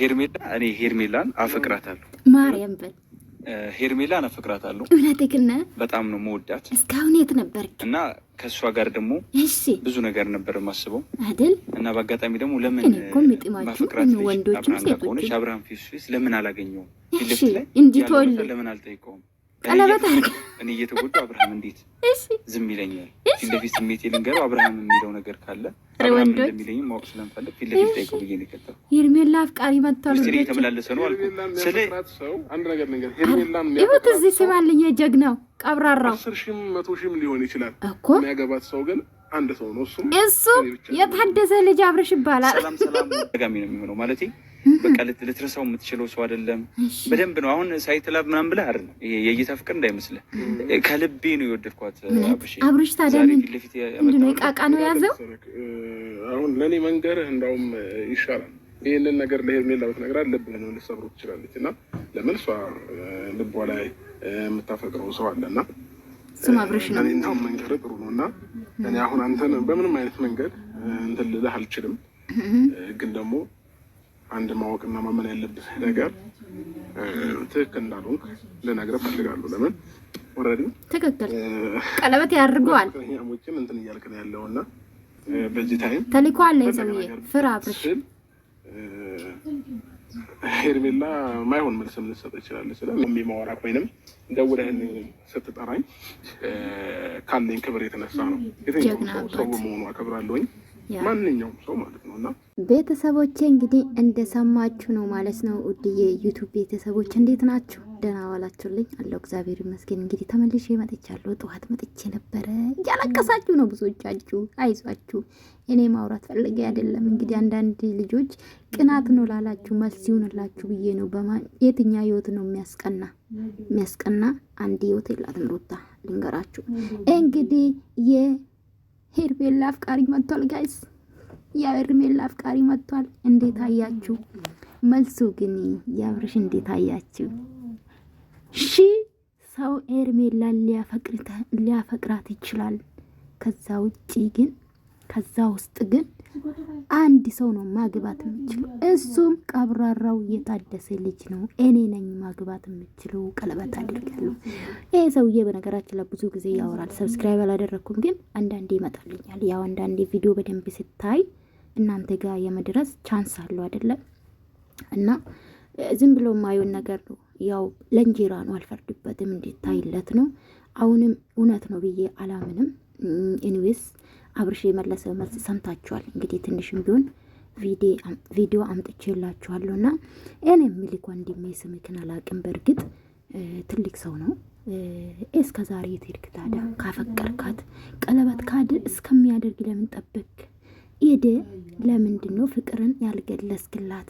ሄርሜላ እኔ ሄርሜላን አፈቅራታለሁ። ማርያም በል ሄርሜላን አፈቅራታለሁ። እውነትህን ነው። በጣም ነው መወዳት። እስካሁን የት ነበርክ? እና ከእሷ ጋር ደግሞ ብዙ ነገር ነበር የማስበው አይደል? እና በአጋጣሚ ደግሞ ለምን ማፈቅራት ወንዶችም ሴቶችም አብርሃም ፊስ ለምን አላገኘውም? እሺ እንዲቶል ለምን አልጠይቀውም? ቀለበት አድርገ እኔ እየተጎዱ አብርሃም እንዴት ዝም ይለኛል? ፊት ለፊት ስሜት ልንገረው አብርሃም የሚለው ነገር ካለ አብርሃም እንደሚለኝ ማወቅ ስለምፈልግ ፊት ለፊት ጠይቀው ብዬ ነው የከተለው። ሄርሜላ አፍቃሪ መጥቷል። ስለ የተመላለሰ ነው አልኩ። ስለ ሰው አንድ ነገር ነገር ሄርሜላን ይወት እዚህ ሲማልኝ ጀግናው ቀብራራው 10,000 100,000 ሊሆን ይችላል እኮ የሚያገባት ሰው ግን አንድ ሰው ነው። እሱ የታደሰ ልጅ አብርሽ ይባላል። ሰላም ደጋሚ ነው የሚሆነው ማለት በቃ ልትረሳው የምትችለው ሰው አይደለም። በደንብ ነው አሁን ሳይትላብ ምናምን ብለህ አይደለም። ይሄ የእይታ ፍቅር እንዳይመስልህ ከልቤ ነው የወደድኳት። አብርሽ ታዲያ ምንድን ነው ቃቃ ነው ያዘው? አሁን ለእኔ መንገርህ እንዳውም ይሻላል። ይህንን ነገር ለሄርሜላ ብትነግራት ልብህ ነው ልትሰብሮ ትችላለች። እና ለምን እሷ ልቧ ላይ የምታፈቅረው ሰው አለና ስም አብርሽ ነው። እኔ እንዳውም መንገርህ ጥሩ ነው። እና እኔ አሁን አንተን በምንም አይነት መንገድ እንትን ልልህ አልችልም። ግን ደግሞ አንድ ማወቅና ማመን ያለብህ ነገር ትክክል እንዳልሆንክ ልነግርህ እፈልጋለሁ። ለምን ኦልሬዲ ትክክል ቀለበት ያድርገዋል ሞችን እንትን እያልክ ነው ያለው እና በዚህ ታይም ተልኳል የሰውዬ ፍራ አብርሽ ሄርሜላ ማይሆን መልስም ልትሰጥ ይችላለች። ስለሚማወራ ወይንም ደውለህን ስትጠራኝ ካለኝ ክብር የተነሳ ነው። የትኛውም ሰው በመሆኑ አከብራለሁኝ ማንኛውም ሰው ማለት ነው። እና ቤተሰቦቼ እንግዲህ እንደሰማችሁ ነው ማለት ነው። ውድዬ ዩቱብ ቤተሰቦች እንዴት ናችሁ? ደህና ዋላችሁልኝ? አለው እግዚአብሔር ይመስገን። እንግዲህ ተመልሼ መጥቻለሁ። ጠዋት መጥቼ ነበረ። እያለቀሳችሁ ነው ብዙዎቻችሁ። አይዟችሁ፣ እኔ ማውራት ፈልጌ አይደለም። እንግዲህ አንዳንድ ልጆች ቅናት ነው ላላችሁ መልስ ይሁንላችሁ ብዬ ነው። የትኛ ህይወት ነው የሚያስቀና? አንድ ህይወት የላትም ሩታ። ልንገራችሁ እንግዲህ ሄርሜላ አፍቃሪ መጥቷል ጋይስ። የሄርሜላ አፍቃሪ መጥቷል። እንዴት አያችሁ? መልሱ ግን የአብርሽ እንዴት አያችሁ? ሰው ሄርሜላን ሊያፈቅራት ይችላል። ከዛ ውስጥ ግን አንድ ሰው ነው ማግባት የምችለው። እሱም ቀብራራው የታደሰ ልጅ ነው። እኔ ነኝ ማግባት የምችለው። ቀለበት አድርጋለሁ። ይሄ ሰውዬ በነገራችን ላይ ብዙ ጊዜ ያወራል። ሰብስክራይብ አላደረኩም፣ ግን አንዳንዴ ይመጣልኛል። ያው አንዳንዴ ቪዲዮ በደንብ ስታይ እናንተ ጋር የመድረስ ቻንስ አለው አይደለም? እና ዝም ብሎ የማየውን ነገር ነው። ያው ለእንጀራ ነው፣ አልፈርድበትም። እንዲታይለት ነው። አሁንም እውነት ነው ብዬ አላምንም። ኤኒዌይስ አብርሽ የመለሰ መልስ ሰምታችኋል። እንግዲህ ትንሽም ቢሆን ቪዲዮ አምጥቼላችኋለሁ። እና እኔ የሚልክ ወንድሜ ስምክን አላቅም። በእርግጥ ትልቅ ሰው ነው። እስከ ዛሬ የትሄድክ ታዲያ? ካፈቀርካት ቀለበት ካድ እስከሚያደርግ ለምን ጠበቅ? ሄደ ለምንድን ነው ፍቅርን ያልገለጽክላት?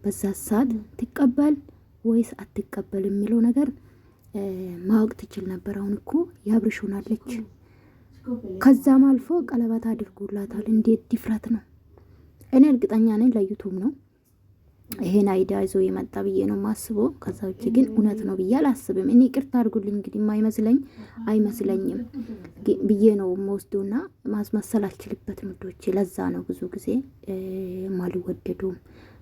በዛ ሰዓት ትቀበል ወይስ አትቀበል የሚለው ነገር ማወቅ ትችል ነበር። አሁን እኮ የአብርሽ ሆናለች። ከዛም አልፎ ቀለበት አድርጎላታል። እንዴት ድፍረት ነው! እኔ እርግጠኛ ነኝ ለዩቱብ ነው ይሄን አይዲያ ይዞ የመጣ ብዬ ነው ማስበው። ከዛ ውጭ ግን እውነት ነው ብዬ አላስብም። እኔ ይቅርታ አድርጉልኝ እንግዲህ አይመስለኝም ብዬ ነው የምወስደውና ማስመሰል አልችልበትም ውዶቼ። ለዛ ነው ብዙ ጊዜ ማልወደዱም።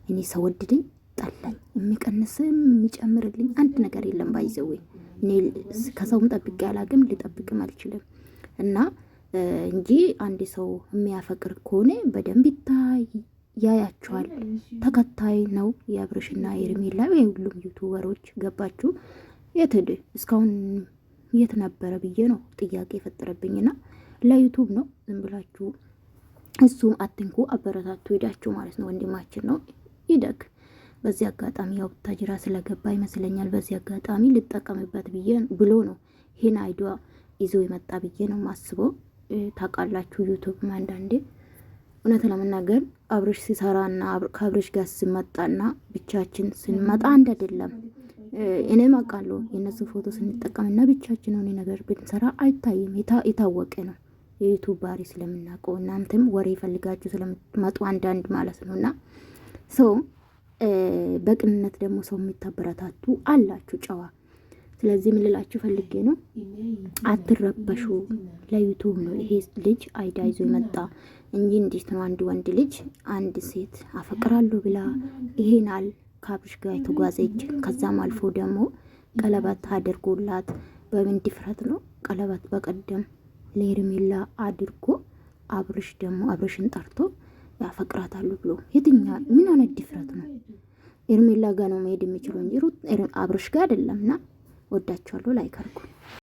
እኔ ሰው ወድድኝ ጠላኝ የሚቀንስም የሚጨምርልኝ አንድ ነገር የለም። ባይዘው እኔ ከሰውም ጠብቄ አላቅም፣ ልጠብቅም አልችልም። እና እንጂ አንድ ሰው የሚያፈቅር ከሆነ በደንብ ያያቸዋል። ተከታይ ነው የአብርሽና የሄርሜላ የሁሉም ዩቱበሮች። ገባችሁ? እስካሁን የት ነበረ ብዬ ነው ጥያቄ የፈጠረብኝና ለዩቱብ ነው ዝም ብላችሁ እሱም አትንኩ፣ አበረታቱ ሄዳችሁ ማለት ነው። ወንድማችን ነው ይደግ። በዚህ አጋጣሚ ያው ታጅራ ስለገባ ይመስለኛል። በዚህ አጋጣሚ ልጠቀምበት ብሎ ነው ይሄን አይዲያ ይዞ የመጣ ብዬ ነው ማስበው። ታውቃላችሁ ዩቱብ አንዳንዴ እውነት ለመናገር አብርሽ ሲሰራና ከአብርሽ ጋር ስመጣና ብቻችን ስንመጣ አንድ አይደለም። እኔም አውቃለሁ የነሱ ፎቶ ስንጠቀምና ብቻችን ሆነ ነገር ብንሰራ አይታይም። የታወቀ ነው የዩቱብ ባህሪ ስለምናውቀው። እናንተም ወሬ ፈልጋችሁ ስለምትመጡ አንዳንድ ማለት ነውና ሰው በቅንነት ደግሞ ሰው የሚታበረታቱ አላችሁ ጨዋ። ስለዚህ ምን ልላችሁ ፈልጌ ነው፣ አትረበሹ። ለዩቱብ ነው ይሄ ልጅ አይዳ ይዞ የመጣ እንጂ እንዴት ነው አንድ ወንድ ልጅ አንድ ሴት አፈቅራለሁ ብላ ይሄናል ከአብርሽ ጋር የተጓዘች ከዛም አልፎ ደግሞ ቀለበት አድርጎላት በምን ድፍረት ነው ቀለበት በቀደም ለሄርሜላ አድርጎ አብርሽ ደግሞ አብርሽን ጠርቶ ያፈቅራታሉ ብሎ የትኛ ምን አይነት ድፍረት ነው? ሄርሜላ ጋር ነው መሄድ የሚችለው እንጂ አብርሽ ጋር አይደለምና ወዳቸዋለሁ። ላይክ አድርጉ።